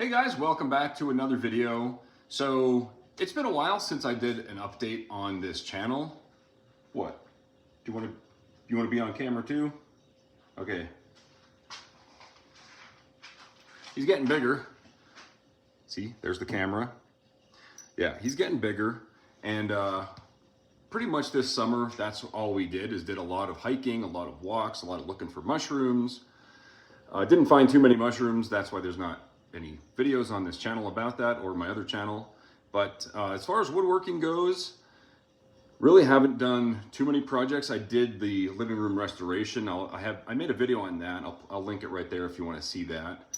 Hey guys, welcome back to another video. So it's been a while since I did an update on this channel. What? Do you want to be on camera too? Okay. He's getting bigger. See, there's the camera. Yeah, he's getting bigger, and pretty much this summer, that's all we did a lot of hiking, a lot of walks, a lot of looking for mushrooms. Didn't find too many mushrooms. That's why there's not any videos on this channel about that or my other channel. But as far as woodworking goes, really haven't done too many projects. I did the living room restoration. I made a video on that. I'll link it right there if you want to see that.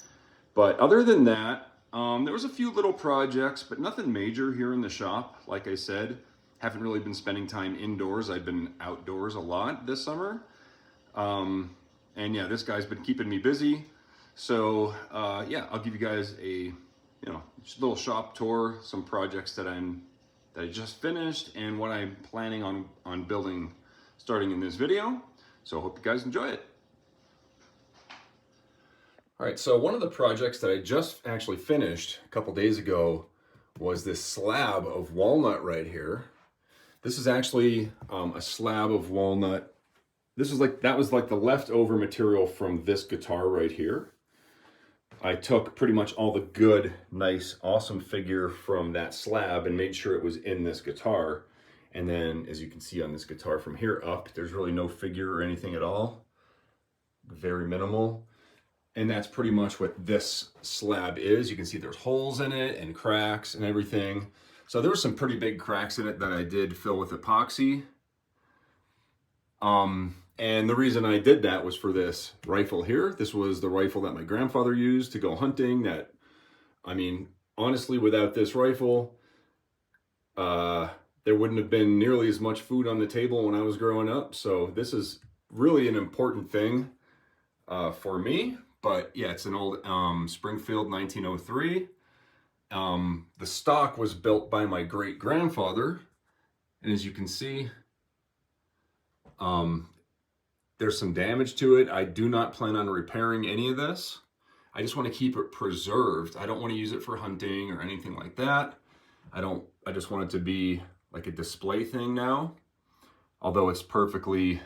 But other than that, there was a few little projects, but nothing major here in the shop. Like I said, haven't really been spending time indoors. I've been outdoors a lot this summer. And yeah, this guy's been keeping me busy. So yeah, I'll give you guys a just a little shop tour, some projects that I just finished, and what I'm planning on building starting in this video. So I hope you guys enjoy it. All right, so one of the projects that I just actually finished a couple days ago was this slab of walnut right here. This is actually a slab of walnut. That was like the leftover material from this guitar right here. I took pretty much all the good, nice, awesome figure from that slab and made sure it was in this guitar. And then, as you can see on this guitar from here up, there's really no figure or anything at all. Very minimal. And that's pretty much what this slab is. You can see there's holes in it and cracks and everything. So there were some pretty big cracks in it that I did fill with epoxy. And the reason I did that was for this rifle here. This was the rifle that my grandfather used to go hunting. I mean, honestly, without this rifle, there wouldn't have been nearly as much food on the table when I was growing up. So this is really an important thing for me. But yeah, it's an old Springfield 1903. The stock was built by my great-grandfather. And as you can see, there's some damage to it. I do not plan on repairing any of this. I just want to keep it preserved. I don't want to use it for hunting or anything like that. I just want it to be like a display thing now. Although it's perfectly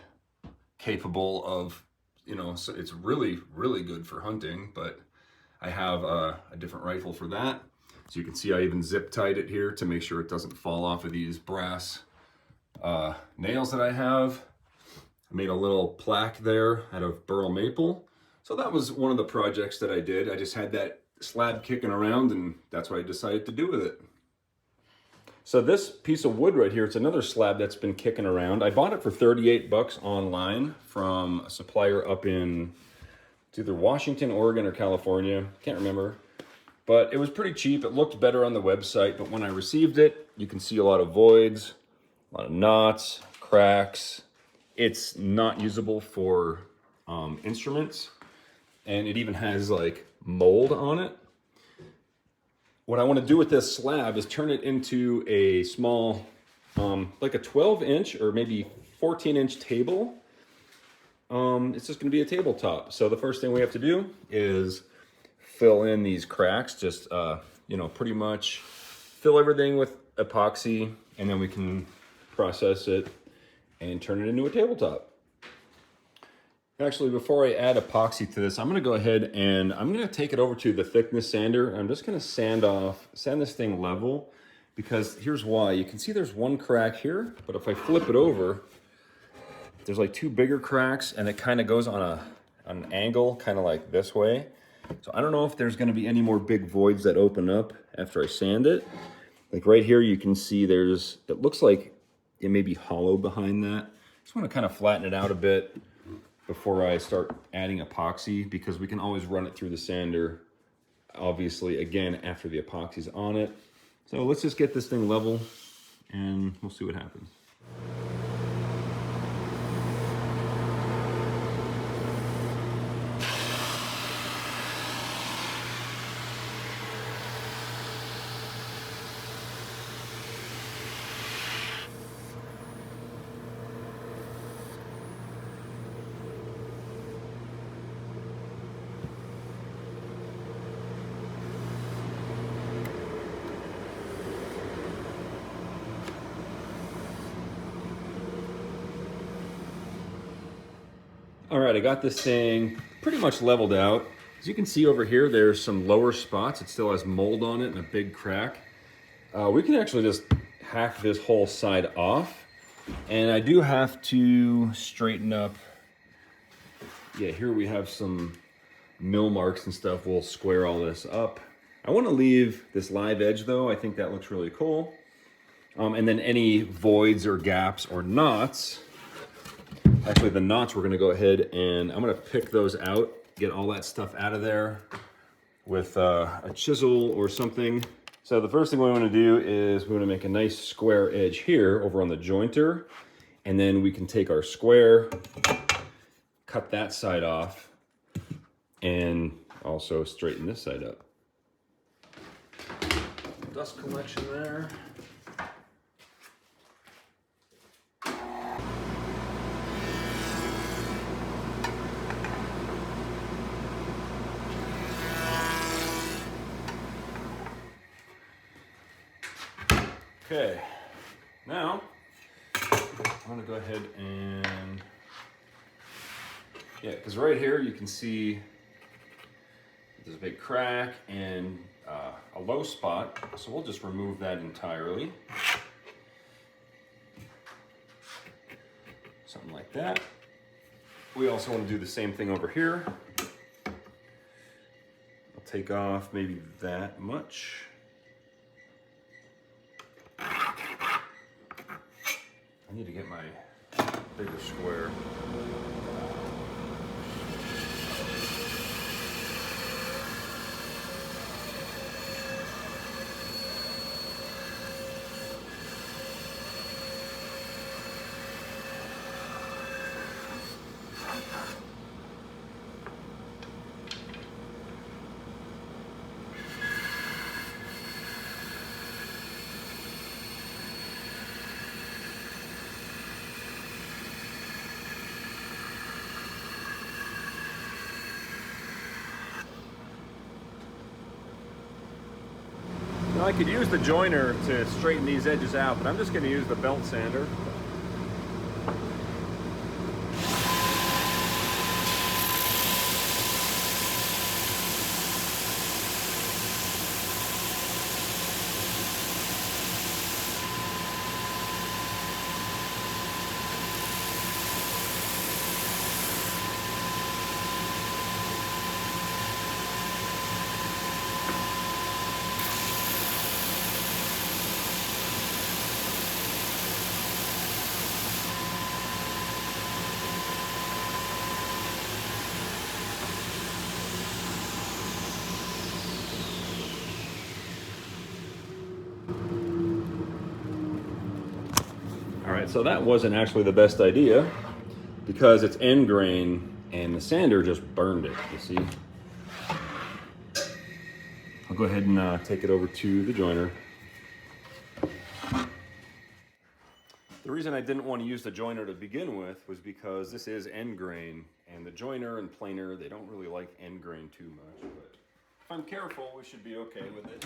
capable of, so it's really, really good for hunting, but I have a different rifle for that. So you can see I even zip tied it here to make sure it doesn't fall off of these brass nails that I have. I made a little plaque there out of burl maple. So that was one of the projects that I did. I just had that slab kicking around, and that's what I decided to do with it. So this piece of wood right here, it's another slab that's been kicking around. I bought it for 38 bucks online from a supplier up in, it's either Washington, Oregon, or California. Can't remember. But it was pretty cheap. It looked better on the website, but when I received it, you can see a lot of voids, a lot of knots, cracks. It's not usable for instruments, and it even has like mold on it. What I want to do with this slab is turn it into a small, like a 12-inch or maybe 14-inch table. It's just going to be a tabletop. So the first thing we have to do is fill in these cracks, just, pretty much fill everything with epoxy, and then we can process it and turn it into a tabletop. Actually, before I add epoxy to this, I'm going to go ahead and I'm going to take it over to the thickness sander. I'm just going to sand this thing level, because here's why. You can see there's one crack here, but if I flip it over, there's like two bigger cracks, and it kind of goes on an angle, kind of like this way. So I don't know if there's going to be any more big voids that open up after I sand it. Like right here, you can see it looks like it may be hollow behind that. Just want to kind of flatten it out a bit before I start adding epoxy, because we can always run it through the sander, obviously, again, after the epoxy's on it. So let's just get this thing level and we'll see what happens. All right, I got this thing pretty much leveled out. As you can see over here, there's some lower spots. It still has mold on it and a big crack. We can actually just hack this whole side off. And I do have to straighten up. Yeah, here we have some mill marks and stuff. We'll square all this up. I want to leave this live edge though. I think that looks really cool. And then any voids or gaps or knots. Actually, the knots, we're going to go ahead and I'm going to pick those out, get all that stuff out of there with a chisel or something. So the first thing we want to do is we want to make a nice square edge here over on the jointer. And then we can take our square, cut that side off, and also straighten this side up. Dust collection there. Okay, now I'm gonna go ahead and, yeah, because right here you can see there's a big crack and a low spot, so we'll just remove that entirely. Something like that. We also want to do the same thing over here. I'll take off maybe that much. I need to get my bigger square. Now I could use the joiner to straighten these edges out, but I'm just going to use the belt sander. All right, so that wasn't actually the best idea because it's end grain and the sander just burned it, you see? I'll go ahead and take it over to the joiner. The reason I didn't want to use the joiner to begin with was because this is end grain and the joiner and planer, they don't really like end grain too much, but if I'm careful, we should be okay with it.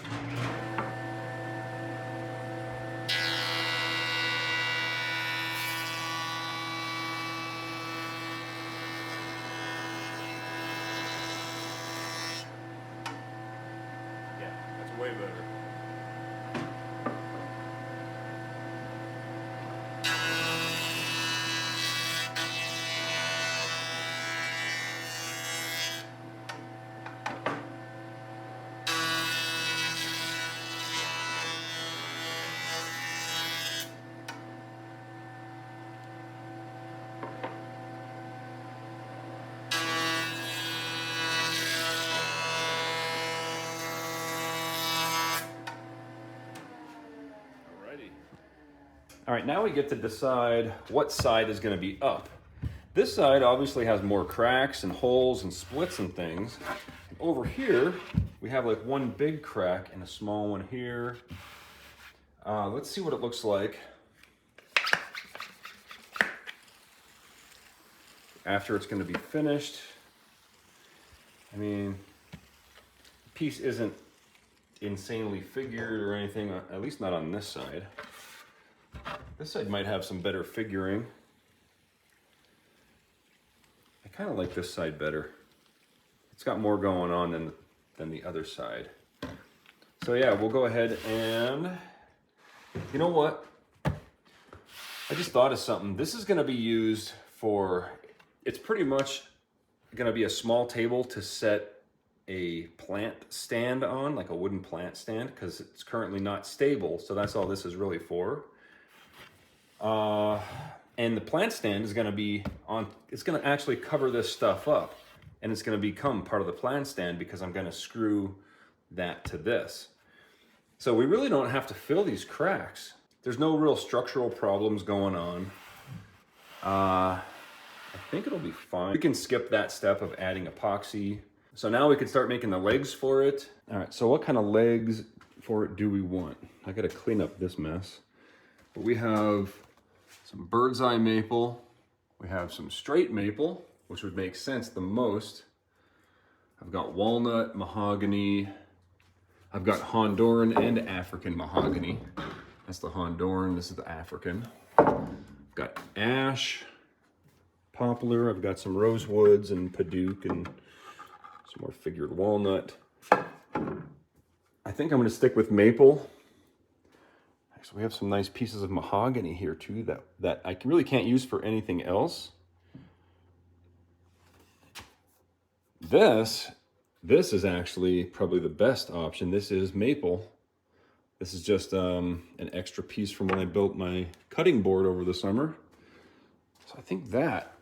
Way better. All right, now we get to decide what side is going to be up. This side obviously has more cracks and holes and splits and things. Over here, we have like one big crack and a small one here. Let's see what it looks like after it's going to be finished. I mean, the piece isn't insanely figured or anything, at least not on this side. This side might have some better figuring. I kind of like this side better. It's got more going on than the other side. So yeah, we'll go ahead and, you know what? I just thought of something. This is gonna be used for, it's pretty much gonna be a small table to set a plant stand on, like a wooden plant stand, because it's currently not stable. So that's all this is really for. And the plant stand is gonna be on, it's gonna actually cover this stuff up, and it's gonna become part of the plant stand because I'm gonna screw that to this. So we really don't have to fill these cracks. There's no real structural problems going on. I think it'll be fine. We can skip that step of adding epoxy. So now we can start making the legs for it. All right, so what kind of legs for it do we want? I gotta clean up this mess. But we have some bird's eye maple. We have some straight maple, which would make sense the most. I've got walnut, mahogany. I've got Honduran and African mahogany. That's the Honduran, this is the African. I've got ash, poplar, I've got some rosewoods and padauk and some more figured walnut. I think I'm gonna stick with maple. Actually, we have some nice pieces of mahogany here too that I really can't use for anything else. This is actually probably the best option. This is maple. This is just an extra piece from when I built my cutting board over the summer. So I think that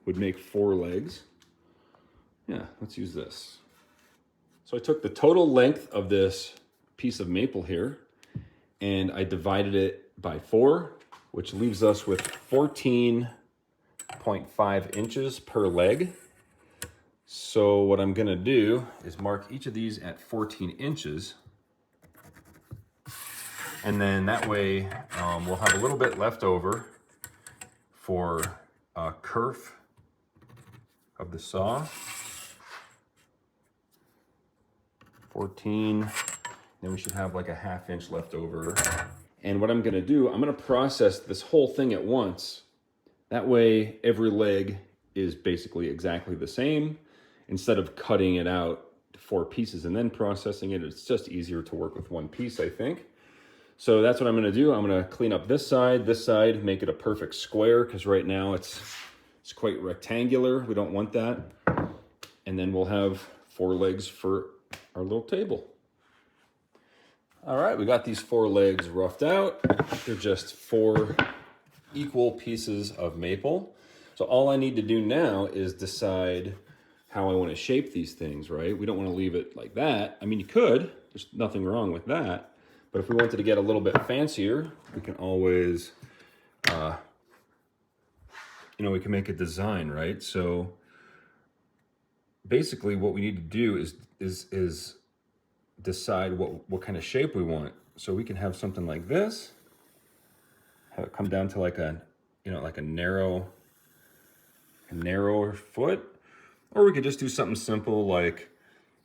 would make 4 legs. Yeah, let's use this. So I took the total length of this piece of maple here and I divided it by 4, which leaves us with 14.5 inches per leg. So what I'm gonna do is mark each of these at 14 inches. And then that way we'll have a little bit left over for a kerf of the saw. 14, then we should have like a 1/2 inch left over. And what I'm gonna do, I'm gonna process this whole thing at once. That way every leg is basically exactly the same. Instead of cutting it out to 4 pieces and then processing it, it's just easier to work with 1 piece, I think. So that's what I'm gonna do. I'm gonna clean up this side, make it a perfect square, because right now it's quite rectangular. We don't want that. And then we'll have 4 legs for our little table. All right, we got these 4 legs roughed out. They're just 4 equal pieces of maple. So all I need to do now is decide how I want to shape these things, right? We don't want to leave it like that. I mean, you could, there's nothing wrong with that. But if we wanted to get a little bit fancier, we can always, we can make a design, right? So basically what we need to do is decide what kind of shape we want. So we can have something like this, have it come down to like a narrower foot, or we could just do something simple like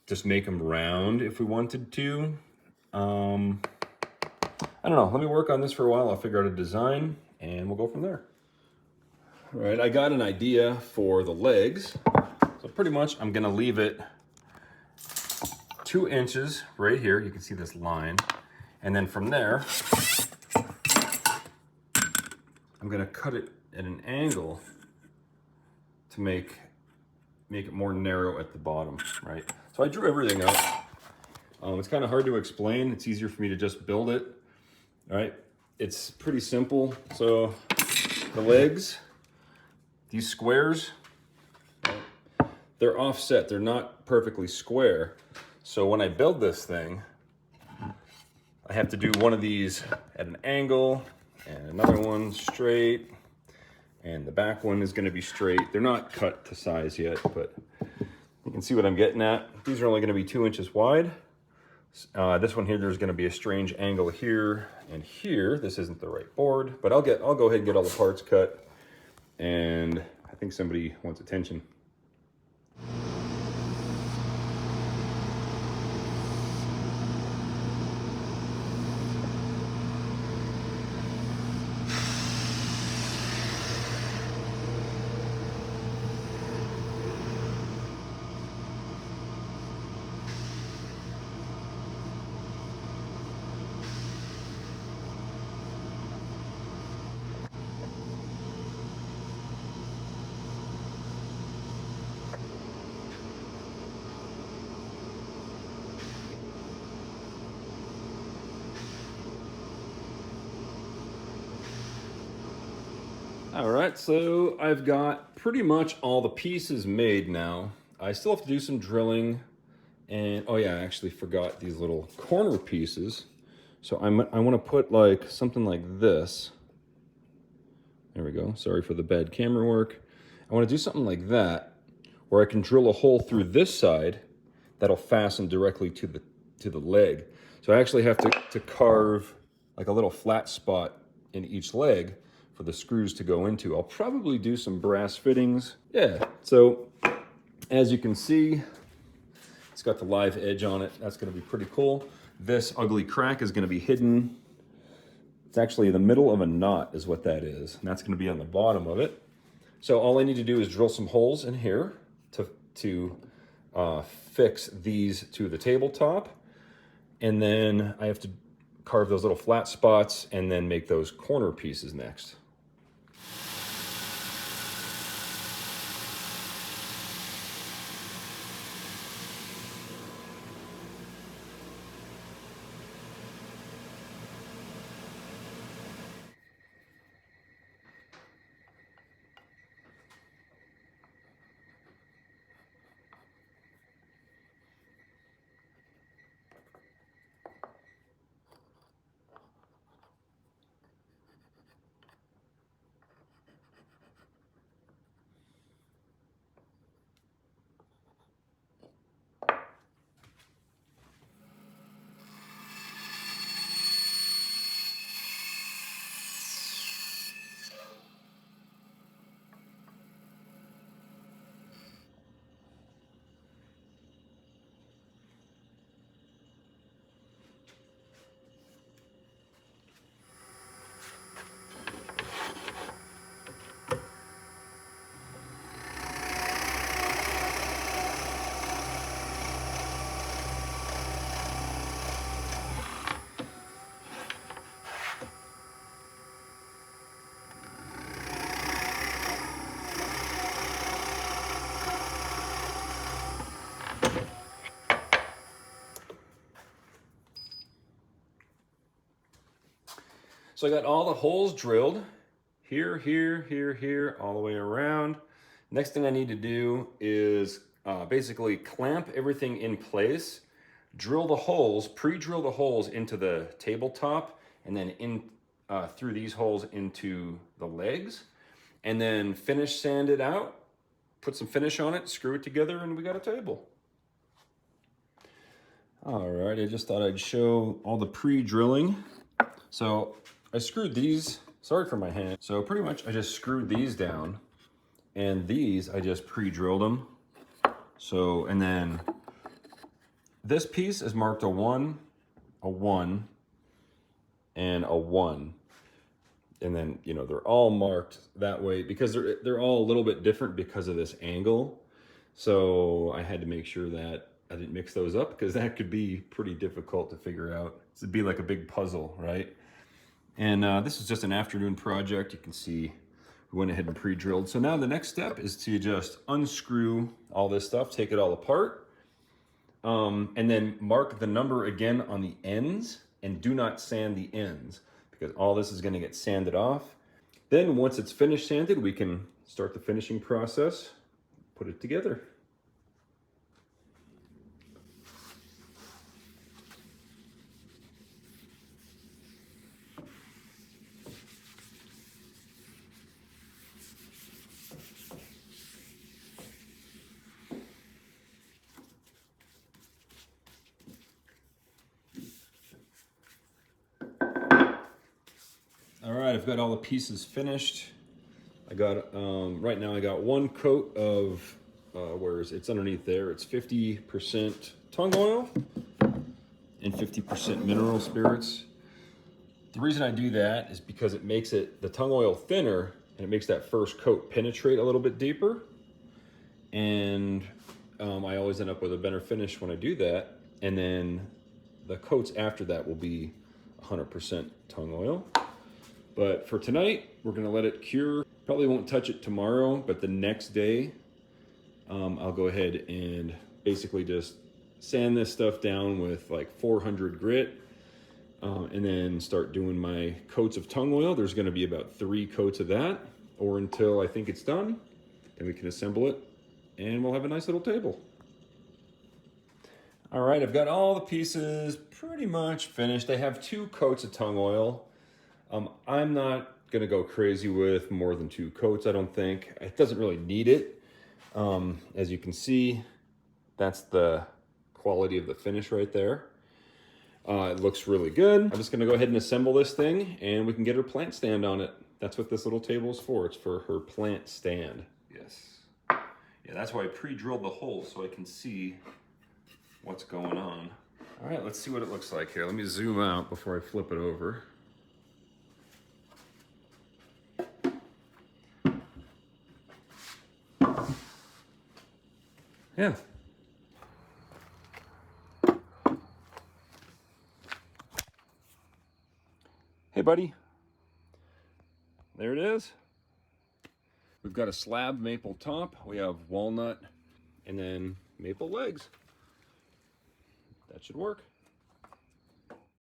just make them round if we wanted to. I don't know, let me work on this for a while. I'll figure out a design and we'll go from there. All right, I got an idea for the legs. So pretty much I'm gonna leave it 2 inches right here. You can see this line. And then from there, I'm gonna cut it at an angle to make it more narrow at the bottom, right? So I drew everything out. It's kind of hard to explain. It's easier for me to just build it, all right? It's pretty simple. So the legs, these squares, they're offset. They're not perfectly square. So when I build this thing, I have to do one of these at an angle and another one straight, and the back one is gonna be straight. They're not cut to size yet, but you can see what I'm getting at. These are only gonna be 2 inches wide. This one here, there's gonna be a strange angle here and here. This isn't the right board, but I'll go ahead and get all the parts cut, and I think somebody wants attention. All right, so I've got pretty much all the pieces made now. I still have to do some drilling, and oh yeah, I actually forgot these little corner pieces. So I want to put like something like this. There we go. Sorry for the bad camera work. I want to do something like that, where I can drill a hole through this side that'll fasten directly to the leg. So I actually have to carve like a little flat spot in each leg for the screws to go into. I'll probably do some brass fittings. Yeah, so as you can see, it's got the live edge on it. That's gonna be pretty cool. This ugly crack is gonna be hidden. It's actually the middle of a knot is what that is. And that's gonna be on the bottom of it. So all I need to do is drill some holes in here to fix these to the tabletop. And then I have to carve those little flat spots and then make those corner pieces next. So I got all the holes drilled, here, here, here, here, all the way around. Next thing I need to do is basically clamp everything in place, drill the holes, pre-drill the holes into the tabletop, and then in through these holes into the legs, and then finish sand it out, put some finish on it, screw it together, and we got a table. All right, I just thought I'd show all the pre-drilling. So I screwed these, sorry for my hand. So pretty much I just screwed these down, and these I just pre-drilled them. So, and then this piece is marked a 1, a 1, and a 1. And then, you know, they're all marked that way because they're all a little bit different because of this angle. So I had to make sure that I didn't mix those up because that could be pretty difficult to figure out. It'd be like a big puzzle, right? And this is just an afternoon project. You can see we went ahead and pre-drilled. So now the next step is to just unscrew all this stuff, take it all apart, and then mark the number again on the ends, and do not sand the ends because all this is going to get sanded off. Then once it's finished sanded, we can start the finishing process, put it together. All right, I've got all the pieces finished. I got, right now I got one coat of, where is it? It's underneath there. It's 50% tung oil and 50% mineral spirits. The reason I do that is because it makes the tung oil thinner, and it makes that first coat penetrate a little bit deeper. And I always end up with a better finish when I do that. And then the coats after that will be 100% tung oil. But for tonight, we're gonna let it cure. Probably won't touch it tomorrow, but the next day, I'll go ahead and basically just sand this stuff down with like 400 grit, and then start doing my coats of tung oil. There's gonna be about 3 coats of that or until I think it's done. Then we can assemble it and we'll have a nice little table. All right, I've got all the pieces pretty much finished. I have 2 coats of tung oil. I'm not gonna go crazy with more than 2 coats, I don't think. It doesn't really need it. As you can see, that's the quality of the finish right there. It looks really good. I'm just gonna go ahead and assemble this thing and we can get her plant stand on it. That's what this little table is for. It's for her plant stand. Yes. Yeah, that's why I pre-drilled the hole so I can see what's going on. All right, let's see what it looks like here. Let me zoom out before I flip it over. Yeah. Hey, buddy. There it is. We've got a slab maple top. We have walnut and then maple legs. That should work.